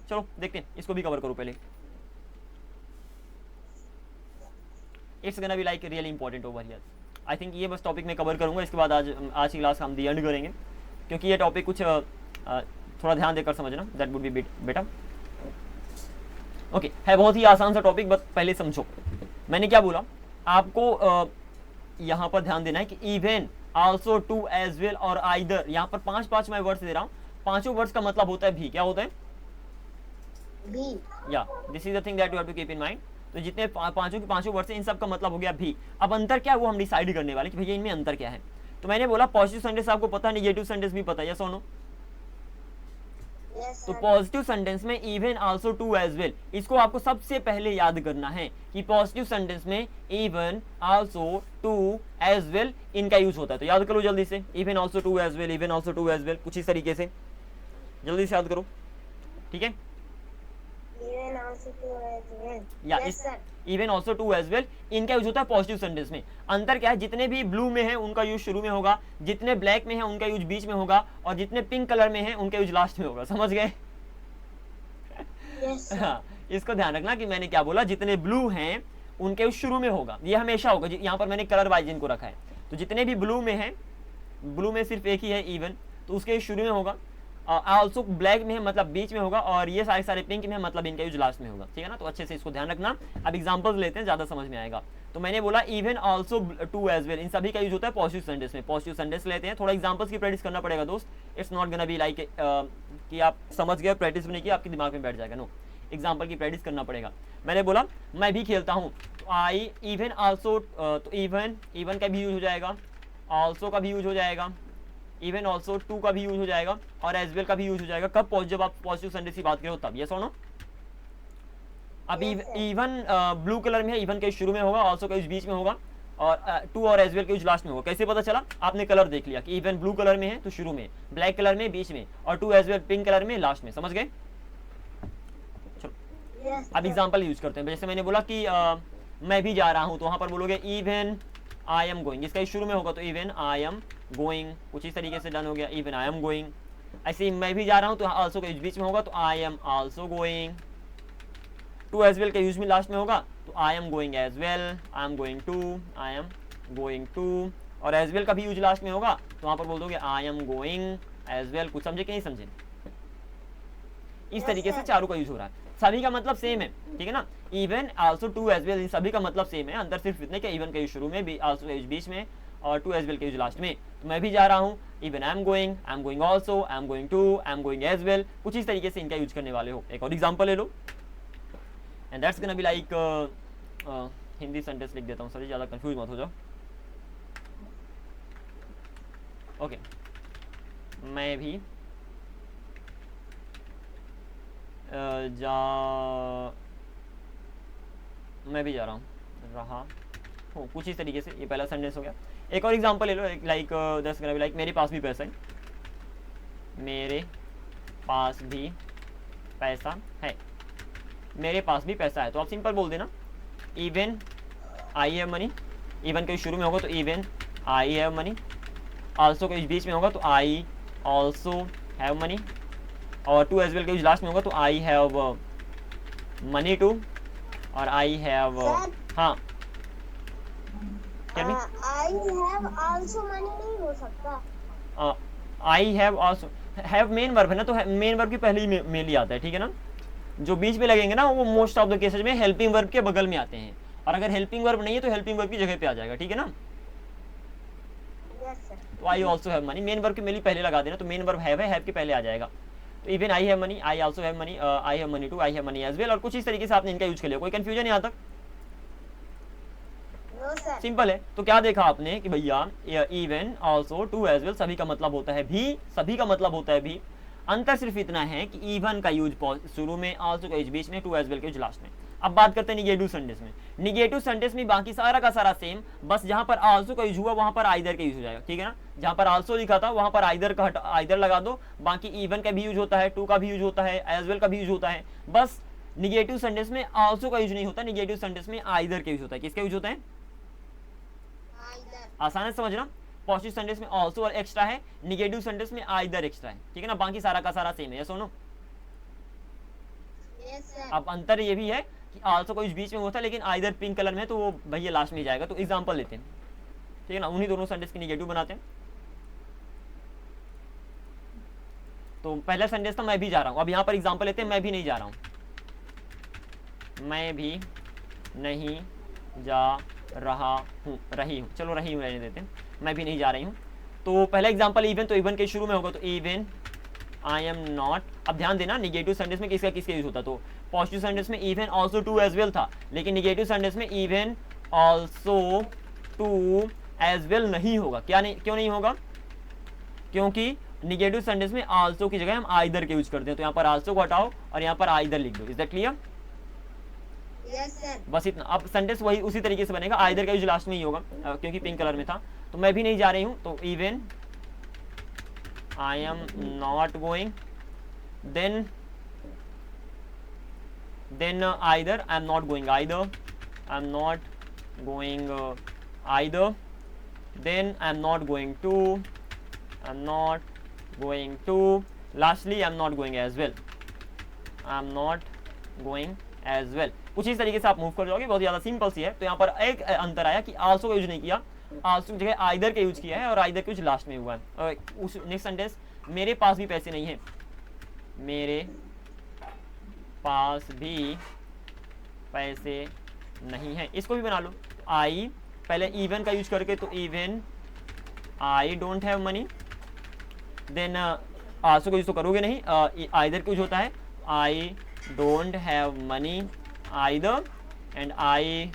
चलो देखते हैं, इसको भी कवर करो पहले। It's gonna be like really important over here. I think ये बस टॉपिक मैं कवर करूंगा, इसके बाद आज की क्लास हम दी एंड करेंगे, क्योंकि ये टॉपिक कुछ थोड़ा ध्यान देकर समझना, that would be better. Okay, है बहुत ही आसान सा टॉपिक, बस पहले समझो मैंने क्या बोला आपको। यहाँ पर ध्यान देना है कि even, also, too, as well और आइदर, यहाँ पर 5 मैं वर्ड्स दे रहा हूँ, पांचों वर्ड्स का मतलब होता है भी। क्या होता है? भी। या this is the thing that you have to keep in mind. तो जितने पांचों के पांचों वर्ड्स हैं, इन सब का मतलब हो गया भी। अब अंतर क्या है वो हम डिसाइड करने वाले कि भैया इनमें अंतर क्या है। तो मैंने बोला पॉजिटिव सेंटेंस आपको पता है, नेगेटिव सेंटेंस भी पता है, यस और नो? तो पॉजिटिव सेंटेंस में even, also, too, as well, इसको आपको सबसे पहले याद करना है कि पॉजिटिव सेंटेंस में even, also, too, as well इनका यूज होता है। तो याद करो जल्दी से, even, also, too, as well, even, also, too, as well, कुछ इस तरीके से जल्दी से याद करो, ठीक है? Even, also, too, as well, या even, also, too, as well इनका यूज होता है पॉजिटिव सेंटेंस में। अंतर क्या है? जितने भी ब्लू में है उनका यूज शुरू में होगा, जितने ब्लैक में है उनका यूज बीच में होगा, और जितने पिंक कलर में है उनका यूज लास्ट में होगा। समझ गए? हाँ, इसको ध्यान रखना कि मैंने क्या बोला, जितने ब्लू हैं उनके यूज शुरू में होगा, ये हमेशा होगा। यहाँ पर मैंने कलर वाइज इनको रखा है, तो जितने भी ब्लू में है, ब्लू में सिर्फ एक ही है इवन, तो उसके यूज शुरू में होगा। आल्सो ब्लैक में है मतलब बीच में होगा, और ये सारे पिंक में है मतलब इनका यूज लास्ट में होगा, ठीक है ना? तो अच्छे से इसको ध्यान रखना। अब एग्जांपल्स लेते हैं, ज्यादा समझ में आएगा। तो मैंने बोला even, also, too, as well, इन सभी का यूज होता है पॉजिटिव सेंटेंस में। पॉजिटिव सेंटेंस लेते हैं, थोड़ा एग्जांपल्स की प्रैक्टिस करना पड़ेगा दोस्त। It's not gonna be like कि आप समझ गए, प्रैक्टिस भी नहीं की, आपके दिमाग में बैठ जाएगा। नो, एग्जाम्पल की प्रैक्टिस करना पड़ेगा। मैंने बोला मैं भी खेलता हूँ, तो आई, इवन, आल्सो, तो इवन का भी यूज हो जाएगा, आल्सो का भी यूज हो जाएगा, इवन, आल्सो, टू का भी यूज हो जाएगा, और एज वेल का भी यूज हो जाएगा। कब? जब आप पॉजिटिव सेंटेंस की बात करो तब, यस और नो? अब इवन ब्लू कलर में है, इवन का शुरू में होगा, आल्सो का यूज बीच में होगा, और टू और एज वेल का यूज लास्ट में होगा। कैसे पता चला? आपने कलर देख लिया कि इवन ब्लू कलर में है तो शुरू में, ब्लैक कलर में बीच में, और too as well pink colour में लास्ट में। समझ गए? अब एग्जांपल यूज करते हैं। जैसे मैंने बोला कि मैं भी जा रहा हूं, तो वहां पर बोलोगे इवन आई एम गोइंग, इसका शुरू में होगा तो इवन आई एम गोइंग, कुछ इस तरीके से डन हो गया, इवन आई एम गोइंग। ऐसे ही मैं भी जा रहा हूं तो आल्सो का यूज बीच में होगा तो I am also going. Too as well का यूज में लास्ट में होगा तो I am going as well, I am going too, I am going too, और एज वेल का भी यूज लास्ट में होगा तो वहां पर बोल दोगे I am going as well. कुछ समझे कि नहीं समझे? इस तरीके से चारों का यूज हो रहा है, सभी का मतलब सेम है, ठीक है ना। Even also too as well, इन सभी का मतलब सेम है, अंतर सिर्फ इतने के इवन का यूज शुरू में, आल्सो का यूज बीच में और टू एज वेल का यूज लास्ट में। तो मैं भी जा रहा हूँ, even I am going also, I am going too, I am going as well, कुछ इस तरीके से इनका यूज करने वाले हो। एक और एग्जांपल ले लो, and that's gonna be like, Hindi sentence लिख देता हूँ, सॉरी ज़्यादा कंफ्यूज मत हो जाओ। ओके, मैं भी जा रहा हूँ, कुछ इस तरीके से। ये पहला सेंटेंस हो गया। एक और एग्जांपल ले लो, like that's gonna be like मेरे पास भी पैसा है, मेरे पास भी पैसा है, मेरे पास भी पैसा है। तो आप सिंपल बोल देना even I have money, even के शुरू में होगा तो even I have money, also के बीच में होगा तो आई ऑल्सो हैव मनी, और टू एज वेल के लास्ट में होगा तो आई हैव मनी टू, और आई हैव, हाँ आई हैव आल्सो मनी नहीं हो सकता। I have also, have main verb है ना, तो मेन वर्ब की पहले ही मेन ही आता है, ठीक है ना। जो बीच में लगेंगे ना वो मोस्ट ऑफ द केसेस में हेल्पिंग वर्ब के बगल में आते हैं, और अगर हेल्पिंग वर्ब नहीं है तो हेल्पिंग वर्ब की जगह पे आ जाएगा, ठीक है ना। तो आई also have money, main verb के मेनली पहले लगा देना, तो मेन वर्ब हैव के पहले आ जाएगा। तो even I have money, I also have money, I have money too, I have money as well, और कुछ इस तरीके से आपने इनका यूज कर लिया। कोई कंफ्यूजन यहाँ तक? सिंपल है। तो क्या देखा आपने कि भैया even also too as well सभी का मतलब होता है भी, सभी का मतलब होता है भी। अंतर सिर्फ इतना है कि इवन का यूज शुरू में, ऑल्सो का यूज बीच में, टू एज वेल का यूज लास्ट में। अब बात करते हैं निगेटिव सेंटेंस में। निगेटिव सेंटेंस में बाकी सारा का सारा सेम, बस जहां पर आल्सो का यूज हुआ वहां पर आइदर का यूज हो जाएगा, ठीक है ना। जहां पर आल्सो लिखा था वहां पर आइदर लगा दो। बाकी इवन का भी यूज होता है, टू का भी यूज होता है, एज वेल का भी यूज होता है। बस निगेटिव सेंटेंस में आल्सो का यूज नहीं होता, निगेटिव सेंटेंस में आइदर का यूज होता है। किसका यूज होता है? आसान है समझना। पॉजिटिव सेंटेंस में ऑल्सो और एक्स्ट्रा है, निगेटिव सेंटेंस में आइदर एक्स्ट्रा है, ठीक है ना। बाकी सारा का सारा सेम है, सुनो। अब अंतर ये भी है कि ऑल्सो का यूज बीच में होता है, लेकिन आइदर पिंक कलर में, तो वो भैया लास्ट में जाएगा। तो एग्जांपल लेते हैं, ठीक है ना, उन्हीं दोनों सेंटेंस की निगेटिव बनाते हैं। तो पहला सेंटेंस था मैं भी जा रहा हूं, अब यहां पर एग्जांपल लेते हैं, मैं भी नहीं जा रहा हूं, मैं भी नहीं जा रहा हूँ, रही हूँ, चलो रही हूँ रहने देते हैं, मैं भी नहीं जा रही हूँ। तो पहला एग्जांपल इवन, तो इवन के शुरू में होगा तो इवन आई एम नॉट। अब ध्यान देना निगेटिव सेंटेंस में किसका किसका यूज होता, तो पॉजिटिव सेंटेंस में even also too as well था, लेकिन निगेटिव सेंटेंस में even also too as well नहीं होगा। क्या नहीं, क्यों नहीं होगा? क्योंकि निगेटिव सेंटेंस में ऑल्सो की जगह हम आइदर के यूज करते हैं, तो यहाँ पर ऑल्सो को हटाओ और यहाँ पर आइदर लिख दो। Is that clear? Yes, sir. बस इतना। अब सेंटेंस वही उसी तरीके से बनेगा, आइदर का यूज लास्ट में ही होगा, क्योंकि पिंक कलर में था। तो मैं भी नहीं जा रही हूँ, तो even I am not going, then either I am not going either, I am not going either, then I am not going too, I am not going too, lastly I am not going as well, I am not going as well. कुछ इस तरीके से आप मूव कर जाओगे, बहुत ज्यादा सिंपल सी है। तो यहाँ पर एक अंतर आया कि आल्सो का यूज नहीं किया, आल्सो की जगह आइदर का यूज किया है, और आइदर का यूज लास्ट में हुआ है। और उस नेक्स्ट सेंटेंस, मेरे पास भी पैसे नहीं है, मेरे पास भी पैसे नहीं है, इसको भी बना लो। आई पहले इवन का यूज करके, तो even I don't have money, then also का यूज तो करोगे नहीं, आइदर का यूज होता है, I don't have money either, and I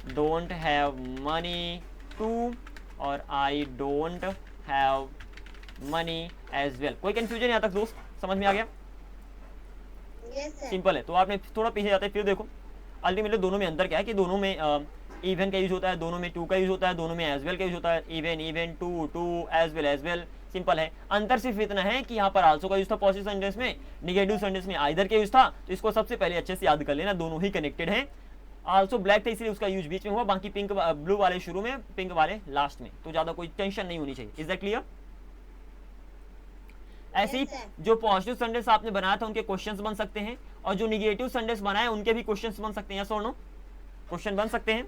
don't have money too, और I don't have money as well। कोई कंफ्यूजन यहाँ तक दोस्त समझ में आ गया? Yes, sir. सिंपल है। तो आपने थोड़ा पीछे जाते हैं, फिर देखो अल्टीमेटली दोनों में अंतर क्या है कि दोनों में इवन का यूज होता है, दोनों में टू का यूज होता है, दोनों में एज वेल का यूज होता है। Even even, too too, as well. Simple है। अंतर सिर्फ इतना है कि यहाँ पर आल्सो का यूज था पॉजिटिव सेंटेंस में, निगेटिव सेंटेंस में आइदर का यूज था। तो इसको सबसे पहले अच्छे से याद कर लेना, दोनों ही कनेक्टेड हैं। आल्सो ब्लैक था इसलिए उसका यूज बीच में हुआ, बाकी पिंक ब्लू वाले शुरू में, पिंक वाले लास्ट में। तो ज्यादा कोई टेंशन नहीं होनी चाहिए। Is that clear? ऐसे ही जो पॉजिटिव सेंटेंस आपने बनाया था उनके क्वेश्चंस बन सकते हैं, और जो निगेटिव सेंटेंस बनाए उनके भी क्वेश्चंस बन सकते हैं। या नो क्वेश्चन बन सकते हैं?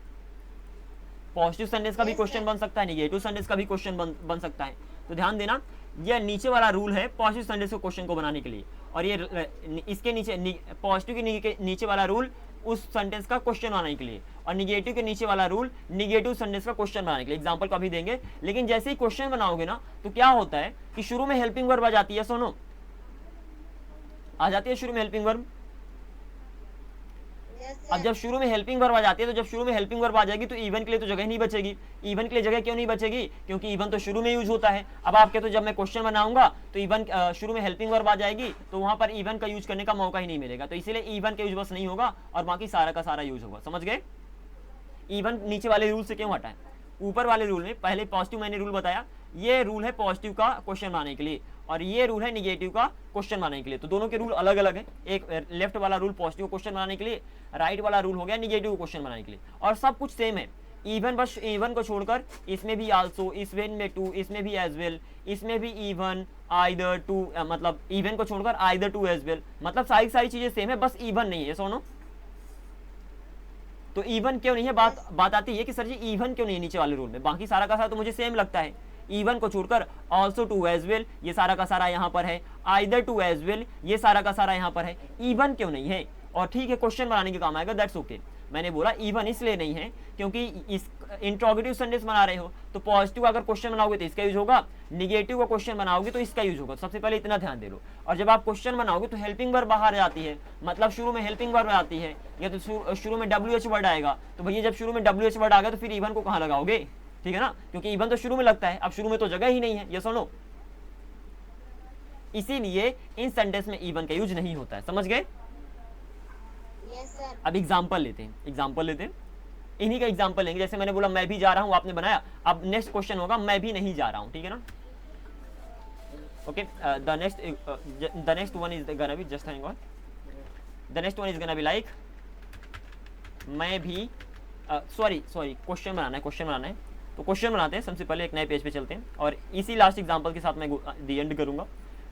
पॉजिटिव सेंटेंस का भी क्वेश्चन बन सकता है, निगेटिव सेंटेंस का भी क्वेश्चन बन सकता है। तो ध्यान देना, ये नीचे वाला रूल है पॉजिटिव सेंटेंस के क्वेश्चन को बनाने के लिए, और ये इसके नीचे पॉजिटिव के नीचे वाला रूल उस सेंटेंस का क्वेश्चन बनाने के लिए, और निगेटिव के नीचे वाला रूल निगेटिव सेंटेंस का क्वेश्चन बनाने के लिए। एग्जांपल का भी देंगे, लेकिन जैसे ही क्वेश्चन बनाओगे ना तो क्या होता है कि शुरू में हेल्पिंग वर्ब आ जाती है, सुनो आ जाती है शुरू में हेल्पिंग वर्ब। अब जब शुरू में हेल्पिंग वर्ब आ जाती है, तो जब शुरू में हेल्पिंग वर्ब आ जाएगी तो इवन के लिए तो जगह नहीं बचेगी। इवन के लिए जगह क्यों नहीं बचेगी? क्योंकि इवन तो शुरू में यूज होता है। अब आप कहते हो जब मैं क्वेश्चन बनाऊंगा तो इवन शुरू में हेल्पिंग वर्ब आ जाएगी, तो वहां पर इवन का यूज करने का मौका ही नहीं मिलेगा, तो इसीलिए इवन का यूज बस नहीं होगा और बाकी सारा का सारा यूज होगा। समझ गए? इवन नीचे वाले रूल से क्यों हटा है? ऊपर वाले रूल में पहले पॉजिटिव मैंने रूल बताया, ये रूल है पॉजिटिव का क्वेश्चन बनाने के लिए, और ये रूल है निगेटिव का क्वेश्चन बनाने के लिए। तो दोनों के रूल अलग अलग है। एक लेफ्ट वाला रूल पॉजिटिव क्वेश्चन बनाने के लिए, राइट वाला रूल हो गया निगेटिव क्वेश्चन बनाने के लिए, और सब कुछ सेम है। इवन बस इवन को छोड़कर इसमें भी आल्सो, इसमें में टू, इसमें भी एज वेल, इसमें भी इवन आइदर टू, मतलब इवन को छोड़कर आइदर टू एज वेल, मतलब सारी चीजें सेम है, बस इवन नहीं है। सोनो तो इवन क्यों नहीं है? बात आती है कि सर जी इवन क्यों नहीं है नीचे वाले रूल में? बाकी सारा का सारा तो मुझे सेम लगता है। इवन को छोड़कर ऑल्सो टू एज वेल, ये सारा का सारा यहाँ पर है, आइदर टू एज वेल, ये सारा का सारा यहाँ पर है, इवन क्यों नहीं है? और ठीक है, क्वेश्चन बनाने के काम आएगा, दैट्स ओके। मैंने बोला इवन इसलिए नहीं है क्योंकि इस इंट्रोगेटिव सेंटेंस बना रहे हो, तो पॉजिटिव अगर क्वेश्चन बनाओगे तो इसका यूज होगा, निगेटिव का क्वेश्चन बनाओगे तो इसका यूज होगा। सबसे पहले इतना ध्यान दे लो। और जब आप क्वेश्चन बनाओगे तो हेल्पिंग वर्ब बाहर आती है, मतलब शुरू में हेल्पिंग वर्ब आती है, या तो शुरू में WH वर्ड आएगा, तो भैया जब शुरू में WH वर्ड आ गया तो फिर इवन को कहाँ लगाओगे? ठीक है ना, क्योंकि इवन तो शुरू में लगता है, अब शुरू में तो जगह ही नहीं है। ये सुनो, इसीलिए इन सेंटेंस में इवन का यूज नहीं होता है। समझ गए? अब एग्जाम्पल लेते हैं, इन्हीं का एग्जाम्पल लेंगे। जैसे मैंने बोला मैं भी जा रहा हूं, आपने बनाया, अब नेक्स्ट क्वेश्चन होगा मैं भी नहीं जा रहा हूं। ठीक है ना? Okay, the next one is gonna be, just hang on, the next one is gonna be like मैं भी सॉरी क्वेश्चन बनाना है। तो क्वेश्चन बनाते हैं। सबसे पहले एक नए पेज पे चलते हैं और इसी लास्ट एग्जाम्पल के साथ मैं दी एंड करूंगा।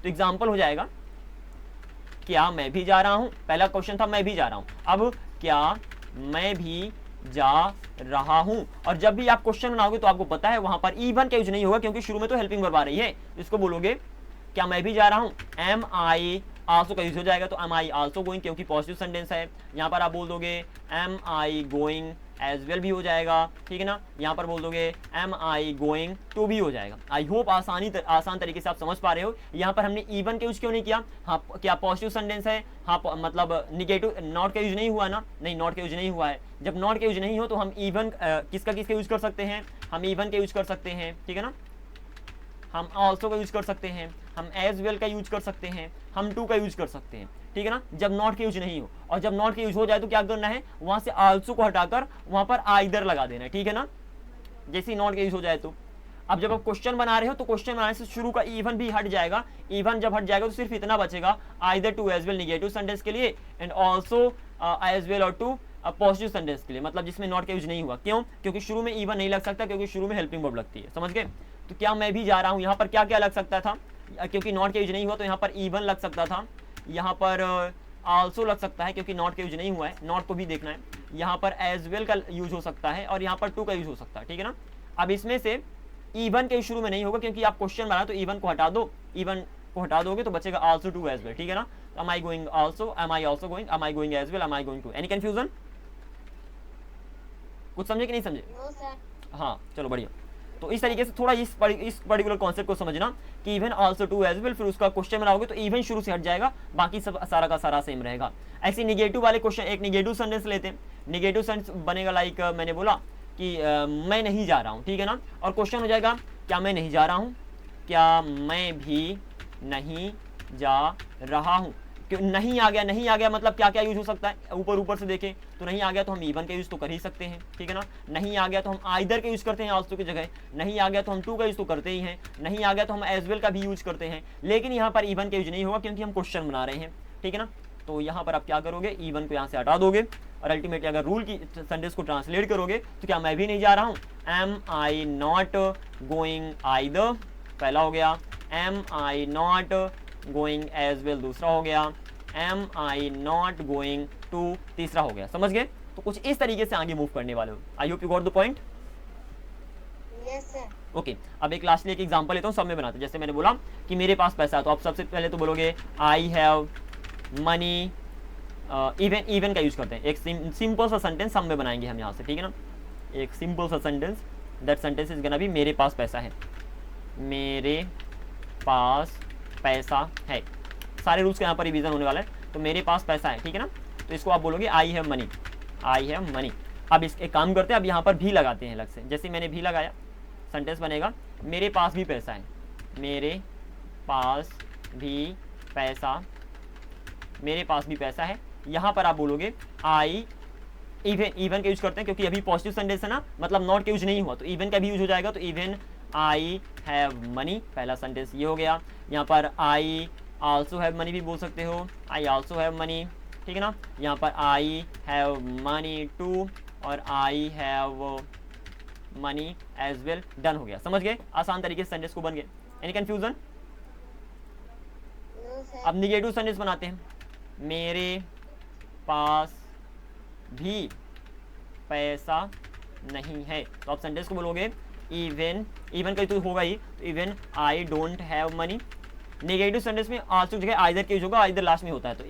तो एग्जाम्पल हो जाएगा क्या मैं भी जा रहा हूं। पहला क्वेश्चन था मैं भी जा रहा हूं, अब क्या मैं भी जा रहा हूं। और जब भी आप क्वेश्चन बनाओगे तो आपको पता है वहां पर इवन का यूज नहीं होगा, क्योंकि शुरू में तो हेल्पिंग वर्ब आ रही है। इसको बोलोगे क्या मैं भी जा रहा हूं, एम आई आल्सो का यूज हो जाएगा, तो एम आई आल्सो गोइंग, क्योंकि पॉजिटिव सेंटेंस है। यहाँ पर आप बोल दोगे am I going as well भी हो जाएगा। ठीक है ना? यहाँ पर बोल दोगे एम आई गोइंग टू भी हो जाएगा। आई होप आसान तरीके से आप समझ पा रहे हो। यहाँ पर हमने इवन का यूज क्यों नहीं किया? हाँ, क्या पॉजिटिव सेंटेंस है? हाँ, मतलब निगेटिव नॉट का यूज नहीं हुआ ना? नहीं, नॉट का यूज नहीं हुआ है। जब नॉट का यूज नहीं हो तो हम इवन किसका यूज कर सकते हैं? हम इवन का यूज कर सकते हैं। ठीक है ना? हम ऑल्सो का यूज कर सकते हैं, हम एज वेल का यूज कर सकते हैं, हम टू का यूज कर सकते हैं। ठीक है ना? जब नॉट का यूज नहीं हो, और जब नॉट का यूज हो जाए तो क्या करना है? वहां से आल्सो को हटाकर वहां पर आइदर लगा देना है। ठीक है ना? जैसे ही नॉट का यूज हो जाए तो अब जब आप क्वेश्चन बना रहे हो तो क्वेश्चन बनाने से शुरू का इवन भी हट जाएगा। इवन जब हट जाएगा तो सिर्फ इतना बचेगा, either too as well negative sentence के लिए, एंड ऑल्सो एज वेल और टू पॉजिटिव सेंटेंस के लिए, मतलब जिसमें नॉट का यूज नहीं हुआ। क्यों? क्योंकि शुरू में इवन नहीं लग सकता, क्योंकि शुरू में हेल्पिंग वर्ब लगती है। समझ गए? तो क्या मैं भी जा रहा हूं, यहाँ पर क्या क्या लग सकता था? क्योंकि नॉट का यूज नहीं हुआ तो यहाँ पर इवन लग सकता था, यहाँ पर आल्सो लग सकता है क्योंकि नॉट का यूज नहीं हुआ है, नॉट को भी देखना है। यहाँ पर एज वेल का यूज हो सकता है, और यहाँ पर टू का यूज हो सकता है। ठीक है ना? अब इसमें से इवन के शुरू में नहीं होगा, क्योंकि आप क्वेश्चन बना तो इवन को हटा दो, इवन को हटा दोगे तो बचेगा आल्सो टू एज वेल। ठीक है ना? Am I going also, am I also going, am I going as well, am I going too. Any confusion? कुछ समझे कि नहीं समझे? हाँ, चलो बढ़िया। तो इस तरीके से थोड़ा इस पर्टिकुलर कॉन्सेप्ट को समझना कि even also too as well, फिर उसका क्वेश्चन बनाओगे तो इवन शुरू से हट जाएगा, बाकी सब सारा का सारा सेम रहेगा। ऐसे निगेटिव वाले क्वेश्चन, एक निगेटिव सेंटेंस लेते हैं। निगेटिव सेंटेंस बनेगा लाइक मैंने बोला कि मैं नहीं जा रहा हूँ। ठीक है ना? और क्वेश्चन हो जाएगा क्या मैं नहीं जा रहा हूँ, क्या मैं भी नहीं जा रहा हूँ। नहीं आ गया मतलब क्या क्या यूज हो सकता है? ऊपर से देखें तो नहीं आ गया तो हम इवन का यूज तो कर ही सकते हैं। ठीक है ना? नहीं आ गया तो हम आइदर का यूज करते हैं आल्सो की जगह, नहीं आ गया तो हम टू का यूज तो करते ही हैं, नहीं आ गया तो हम एज वेल का भी यूज करते हैं, लेकिन यहाँ पर इवन का यूज नहीं होगा क्योंकि हम क्वेश्चन बना रहे हैं। ठीक है ना? तो यहाँ पर आप क्या करोगे? इवन को यहाँ से हटा दोगे, और अल्टीमेटली अगर रूल की सेंटेंस को ट्रांसलेट करोगे तो क्या मैं भी नहीं जा रहा हूँ, am I not going either, पहला हो गया। Am I not going as well, दूसरा हो गया। Am I not going too, तीसरा हो गया। समझ गए? तो कुछ इस तरीके से आगे मूव करने वाले हो। आई hope you got the point. Yes sir. Okay अब एक लास्टली एक एग्जांपल लेता हूँ, सब में बनाते हैं। जैसे मैंने बोला कि मेरे पास पैसा है, तो आप सबसे पहले तो बोलोगे आई हैव मनी। इवन का यूज करते हैं, एक सिंपल सा सेंटेंस सब में बनाएंगे हम यहाँ से, ठीक है ना। एक सिंपल सा sentence, that sentence is gonna be मेरे पास पैसा है, मेरे पास पैसा है। सारे रूल्स के यहाँ पर रिवीजन होने वाला है, तो मेरे पास पैसा है, ठीक है ना। तो इसको आप बोलोगे आई have money, I have money. अब इस एक काम करते हैं, अब यहाँ पर भी लगाते हैं अलग से। जैसे मैंने भी लगाया, सेंटेंस बनेगा मेरे पास भी पैसा है, मेरे पास भी पैसा, मेरे पास भी पैसा है। यहाँ पर आप बोलोगे आई, इवन का यूज करते हैं क्योंकि अभी पॉजिटिव सेंटेंस है ना, मतलब नॉट का यूज नहीं हुआ, तो इवन का भी यूज हो जाएगा। तो इवन आई हैव मनी, पहला सेंटेंस ये हो गया। यहाँ पर आई आल्सो हैव मनी भी बोल सकते हो, आई आल्सो हैव मनी, ठीक है ना। यहाँ पर आई हैव मनी टू और I have money as well, done हो गया। समझ गए, आसान तरीके से सेंटेंस को बन गए। Any confusion? No sir. अब निगेटिव सेंटेंस बनाते हैं, मेरे पास भी पैसा नहीं है। तो आप सेंटेंस को बोलोगे इवन, इवन का तो होगा ही, तो even I don't have money. Negative sentence में आल्सो जगह आइदर के यूज होगा, आइदर लास्ट में होता है, तो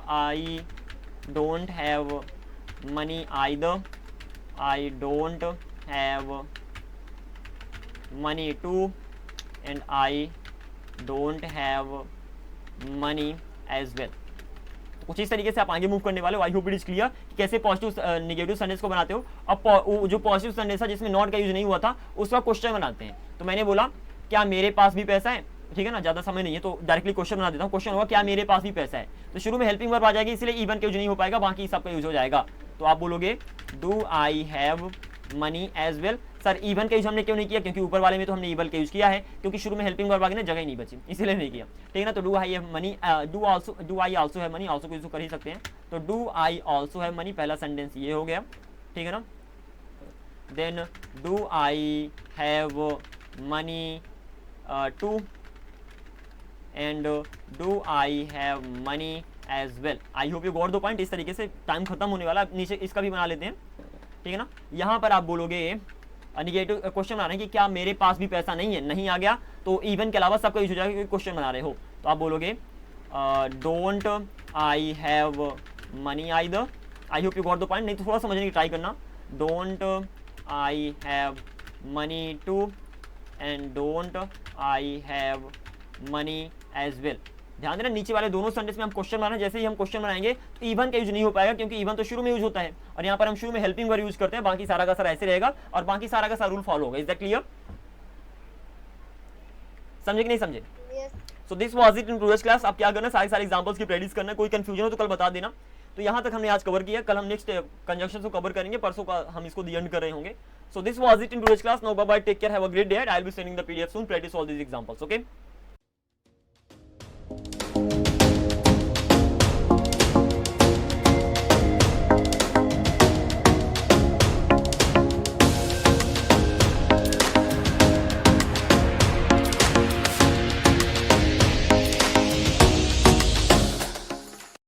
I don't have money either, I don't have money too and I don't have money as well. कुछ इस तरीके से आप आगे मूव करने वाले हो। I hope it is clear कि कैसे पॉजिटिव नेगेटिव सेंटेंस को बनाते हो। अब जो पॉजिटिव सेंटेंस है जिसमें नॉट का यूज नहीं हुआ था, उसका क्वेश्चन बनाते हैं। तो मैंने बोला क्या मेरे पास भी पैसा है, ठीक है ना, ज्यादा समय नहीं है तो डायरेक्टली क्वेश्चन बना देता हूँ। क्वेश्चन होगा क्या मेरे पास भी पैसा है, तो शुरू में हेल्पिंग वर्ब आ जाएगी, इसलिए इवन का यूज नहीं हो पाएगा, बाकी सबका यूज हो जाएगा। तो आप बोलोगे do I have money as well. Sir even का यूज हमने क्यों नहीं किया, क्योंकि ऊपर वाले में तो हमने इवन का यूज किया है, क्योंकि शुरू में हेल्पिंग वर्ब आ गई ना, जगह ही नहीं बची, इसीलिए नहीं किया, ठीक है ना। तो do I have money, do I also have money, also को यूज कर ही सकते हैं। तो do I also have money, पहला सेंटेंस ये हो गया, ठीक है ना। Then do I have money too and do I have money as well. I hope you got the point. इस तरीके से टाइम खत्म होने वाला, नीचे इसका भी बना लेते हैं, ठीक है ना। यहाँ पर आप बोलोगे निगेटिव क्वेश्चन बना रहे हैं कि क्या मेरे पास भी पैसा नहीं है, नहीं आ गया तो इवन के अलावा सबका यूज हो जाएगा क्योंकि क्वेश्चन बना रहे हो। तो आप बोलोगे don't I have money either. I hope you got the point, नहीं तो थोड़ा समझने की ट्राई करना। Don't I have money too and don't I have money as well. ध्यान देना नीचे वाले दोनों सेंटेंस में हम क्वेश्चन बनाना, जैसे ही हम क्वेश्चन बनाएंगे तो इवन का यूज नहीं हो पाएगा, क्योंकि इवन तो शुरू में यूज होता है और यहाँ पर हम शुरू में हेल्पिंग वर्ब यूज करते हैं, बाकी सारा का सारा ऐसे रहेगा और बाकी सारा का सारा रूल फॉलो होगा। Is that clear? समझे कि नहीं समझे? Yes. So this was it in today's class. आप क्या करना, सारे एग्जांपल्स की प्रैक्टिस करना, कोई कंफ्यूजन हो तो कल बता देना। तो यहाँ तक हमने आज कवर किया, कल हम नेक्स्ट कंजंक्शन को कवर करेंगे, परसों का हम इसको दी एंड कर रहे होंगे। So this was it in today's class. Now bye bye, take care, have a great day. I will be sending the PDF soon. Practise all these examples, okay.